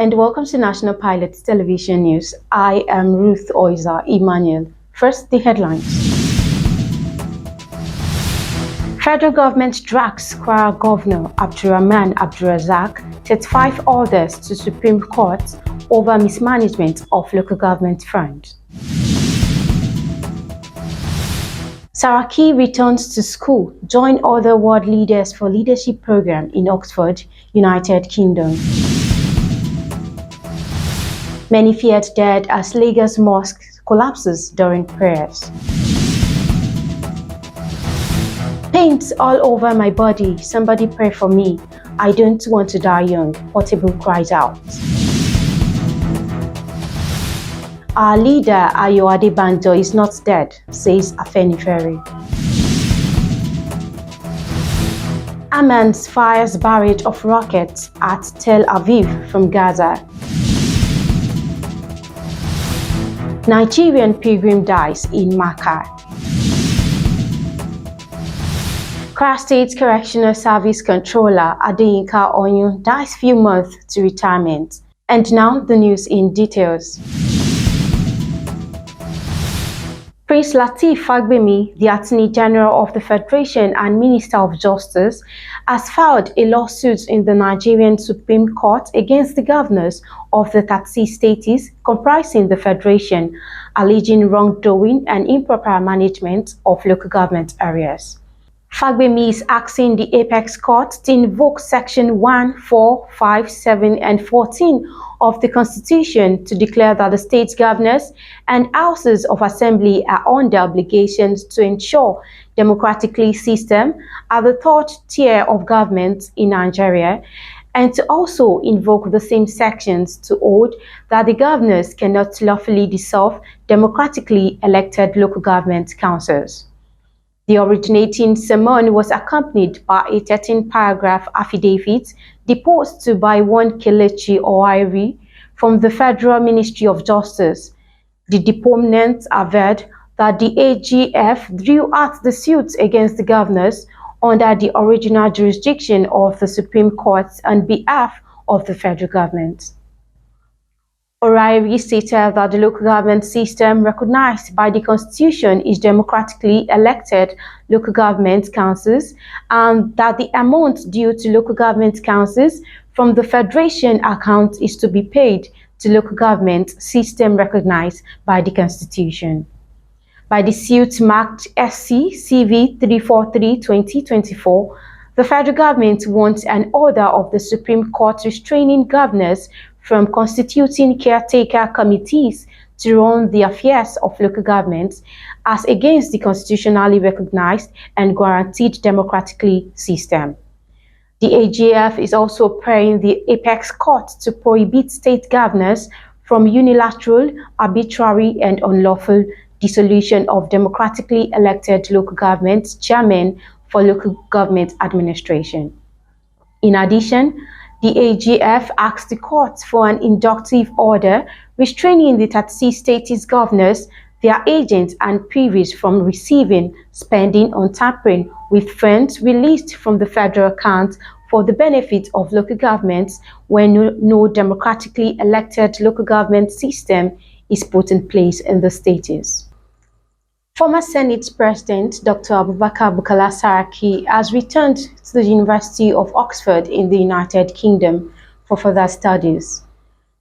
and welcome to National Pilots Television News. I am Ruth Oiza Emmanuel. First, the headlines. Federal government drags Kwara Governor Abdurrahman Abdulrazak 35 orders to Supreme Court over mismanagement of local government funds. Saraki returns to school, join other world leaders for leadership program in Oxford, United Kingdom. Many feared dead as Lagos mosque collapses during prayers. Pains all over my body, somebody pray for me. I don't want to die young, Portable cries out. Our leader, Ayo Adebanjo, is not dead, says Afenifere. Hamas fires barrage of rockets at Tel Aviv from Gaza. Nigerian pilgrim dies in Makkah. Kwara State Correctional Service Controller Adeyinka Oyun dies few months to retirement. And now the news in details. Prince Lateef Fagbemi, the Attorney General of the Federation and Minister of Justice, has filed a lawsuit in the Nigerian Supreme Court against the governors of the 36 states comprising the Federation, alleging wrongdoing and improper management of local government areas. Fagbemi is asking the Apex Court to invoke Section 1, 4, 5, 7, and 14 of the Constitution to declare that the state governors and houses of assembly are under obligations to ensure democratically system at the third tier of government in Nigeria, and to also invoke the same sections to hold that the governors cannot lawfully dissolve democratically elected local government councils. The originating summon was accompanied by a 13-paragraph affidavit deposed by one Kelechi Owairi from the Federal Ministry of Justice. The deponents averred that the AGF drew out the suits against the governors under the original jurisdiction of the Supreme Court on behalf of the federal government. O'Reilly stated that the local government system recognized by the Constitution is democratically elected local government councils, and that the amount due to local government councils from the Federation account is to be paid to local government system recognized by the Constitution. By the suit marked SC CV 343-2024, the federal government wants an order of the Supreme Court restraining governors from constituting caretaker committees to run the affairs of local governments as against the constitutionally recognized and guaranteed democratically system. The AGF is also praying the Apex Court to prohibit state governors from unilateral, arbitrary, and unlawful dissolution of democratically elected local government chairmen for local government administration. In addition, the AGF asked the court for an inductive order restraining the 36 states governors, their agents, and privy from receiving, spending, or tampering with funds released from the federal account for the benefit of local governments when no democratically elected local government system is put in place in the states. Former Senate President Dr. Abubakar Bukola Saraki has returned to the University of Oxford in the United Kingdom for further studies.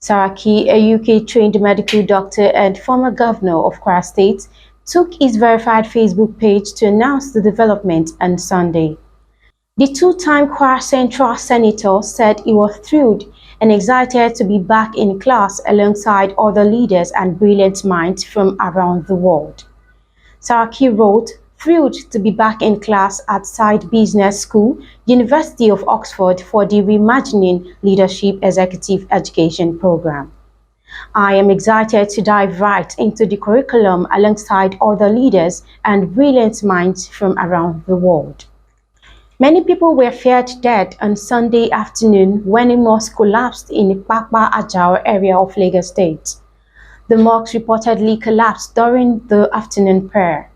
Saraki, a UK-trained medical doctor and former governor of Kwara State, took his verified Facebook page to announce the development on Sunday. The two-time Kwara Central Senator said he was thrilled and excited to be back in class alongside other leaders and brilliant minds from around the world. Saraki wrote, "Thrilled to be back in class at Side Business School, University of Oxford for the Reimagining Leadership Executive Education Program. I am excited to dive right into the curriculum alongside other leaders and brilliant minds from around the world." Many people were feared dead on Sunday afternoon when a mosque collapsed in the Pakpa Ajao area of Lagos State. The mosque reportedly collapsed during the afternoon prayer.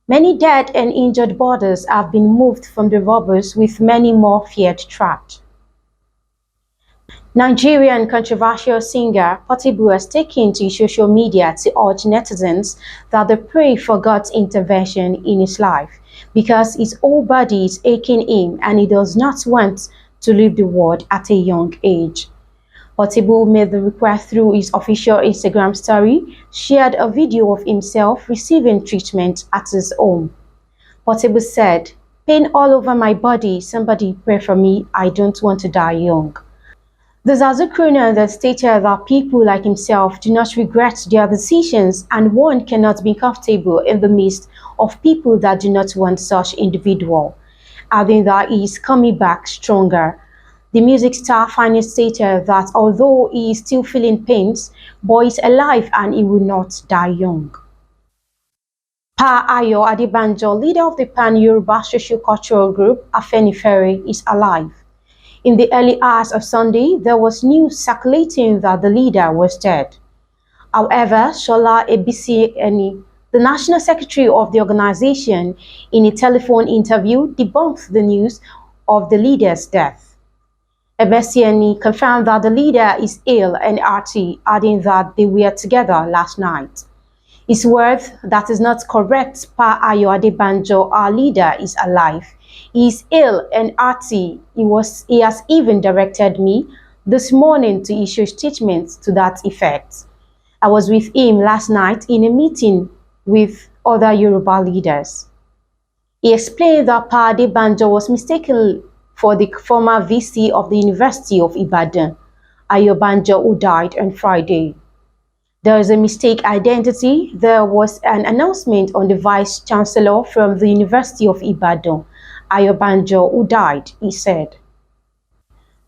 Many dead and injured bodies have been moved from the robbers, with many more feared trapped. Nigerian controversial singer Portable has taken to social media to urge netizens that they pray for God's intervention in his life because his whole body is aching him and he does not want to leave the world at a young age. Portable made the request through his official Instagram story, shared a video of himself receiving treatment at his home. Portable said, "Pain all over my body, somebody pray for me, I don't want to die young." The Zazu crooner that stated that people like himself do not regret their decisions and one cannot be comfortable in the midst of people that do not want such individual, adding that he is coming back stronger. The music star finally stated that although he is still feeling pains, but is alive and he will not die young. Pa Ayo Adebanjo, leader of the Pan-Yoruba socio-cultural group Afenifere, is alive. In the early hours of Sunday, there was news circulating that the leader was dead. However, Shola Ebisieni, the national secretary of the organization, in a telephone interview debunked the news of the leader's death. Ebisieni confirmed that the leader is ill and hearty, adding that they were together last night. His words, "That is not correct, Pa Ayo Adebanjo, our leader is alive. He is ill and hearty. He has even directed me this morning to issue statements to that effect. I was with him last night in a meeting with other Yoruba leaders." He explained that Pa Adebanjo was mistaken for the former VC of the University of Ibadan, Ayobanjo, who died on Friday. "There is a mistake identity. There was an announcement on the Vice Chancellor from the University of Ibadan, Ayobanjo, who died," he said.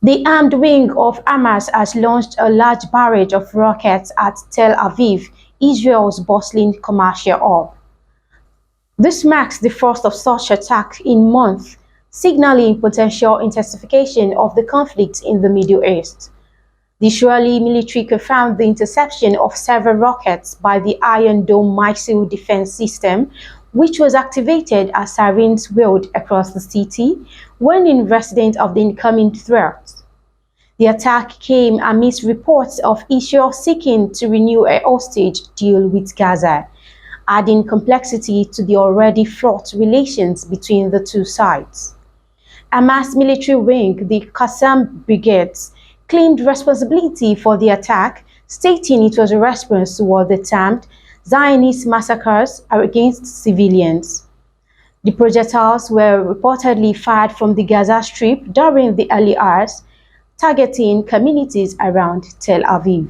The armed wing of Hamas has launched a large barrage of rockets at Tel Aviv, Israel's bustling commercial hub. This marks the first of such attacks in months, signaling potential intensification of the conflict in the Middle East. The Israeli military confirmed the interception of several rockets by the Iron Dome missile defense system, which was activated as sirens wailed across the city, warning residents of the incoming threat. The attack came amidst reports of Israel seeking to renew a hostage deal with Gaza, adding complexity to the already fraught relations between the two sides. Hamas military wing, the Qassam Brigades, claimed responsibility for the attack, stating it was a response toward the termed Zionist massacres against civilians. The projectiles were reportedly fired from the Gaza Strip during the early hours, targeting communities around Tel Aviv.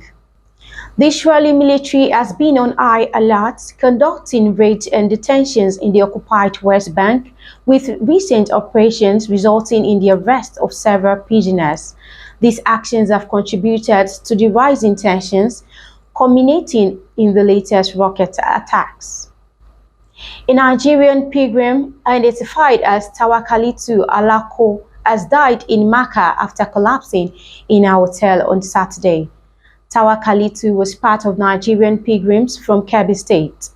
The Israeli military has been on high alert, conducting raids and detentions in the occupied West Bank, with recent operations resulting in the arrest of several prisoners. These actions have contributed to the rising tensions, culminating in the latest rocket attacks. A Nigerian pilgrim identified as Tawakalitu Alako has died in Makkah after collapsing in a hotel on Saturday. Tawakalitu was part of Nigerian pilgrims from Kebbi State.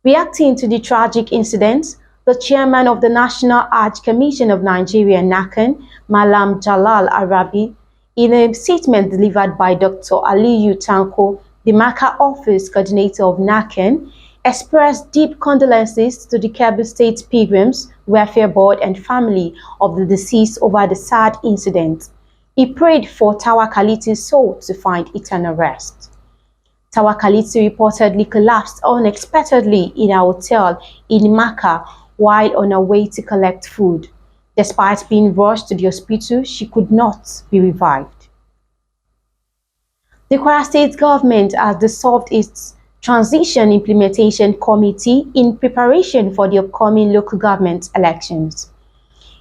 Reacting to the tragic incident, the chairman of the National Hajj Commission of Nigeria, NACAN, Malam Jalal Arabi, in a statement delivered by Dr. Aliyu Tanko, the Makkah office coordinator of NACAN, expressed deep condolences to the Kebbi State Pilgrims Welfare Board and family of the deceased over the sad incident. He prayed for Tawakalitu's soul to find eternal rest. Tawakalitu reportedly collapsed unexpectedly in a hotel in Makkah while on her way to collect food. Despite being rushed to the hospital, she could not be revived. The Kwara State government has dissolved its Transition Implementation Committee in preparation for the upcoming local government elections.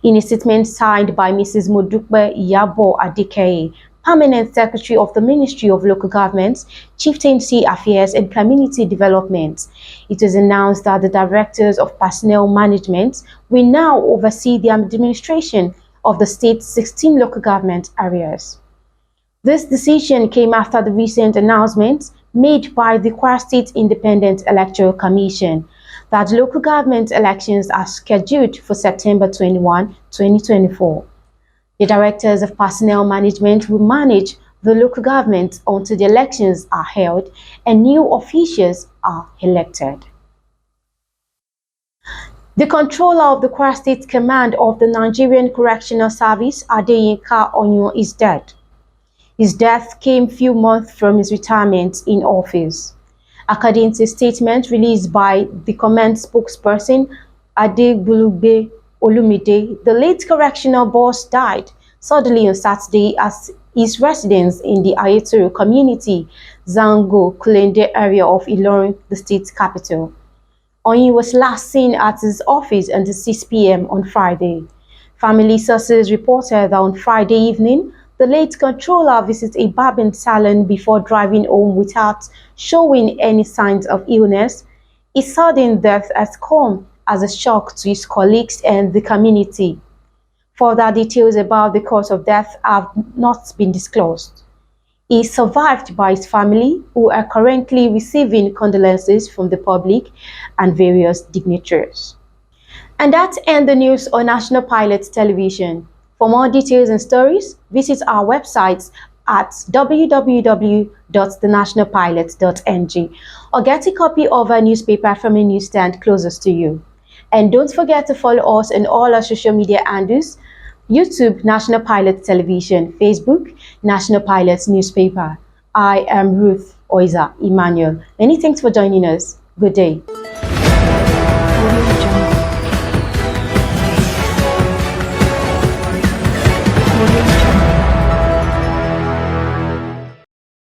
In a statement signed by Mrs. Modukbe Iyabo Adekeye, Permanent Secretary of the Ministry of Local Governments, Chieftaincy Affairs and Community Development, it was announced that the Directors of Personnel Management will now oversee the administration of the state's 16 local government areas. This decision came after the recent announcement made by the Kwara State Independent Electoral Commission that local government elections are scheduled for September 21, 2024. The directors of personnel management will manage the local government until the elections are held and new officials are elected. The controller of the Kwara State Command of the Nigerian Correctional Service, Adeyinka Onyo, is dead. His death came few months from his retirement in office. According to a statement released by the command spokesperson, Adegbulugbe Olumide, the late correctional boss died suddenly on Saturday at his residence in the Ayetoro community, Zango, Kulende area of Ilorin, the state capital. Onyi was last seen at his office until 6 p.m. on Friday. Family sources reported that on Friday evening, the late controller visited a barbing salon before driving home without showing any signs of illness. His sudden death has come as a shock to his colleagues and the community. Further details about the cause of death have not been disclosed. He is survived by his family, who are currently receiving condolences from the public and various dignitaries. And that ends the news on National Pilots Television. For more details and stories, visit our website at www.thenationalpilot.ng or get a copy of our newspaper from a newsstand closest to you. And don't forget to follow us on all our social media handles: YouTube, National Pilots Television; Facebook, National Pilots Newspaper. I am Ruth Oiza Emmanuel. Many thanks for joining us. Good day.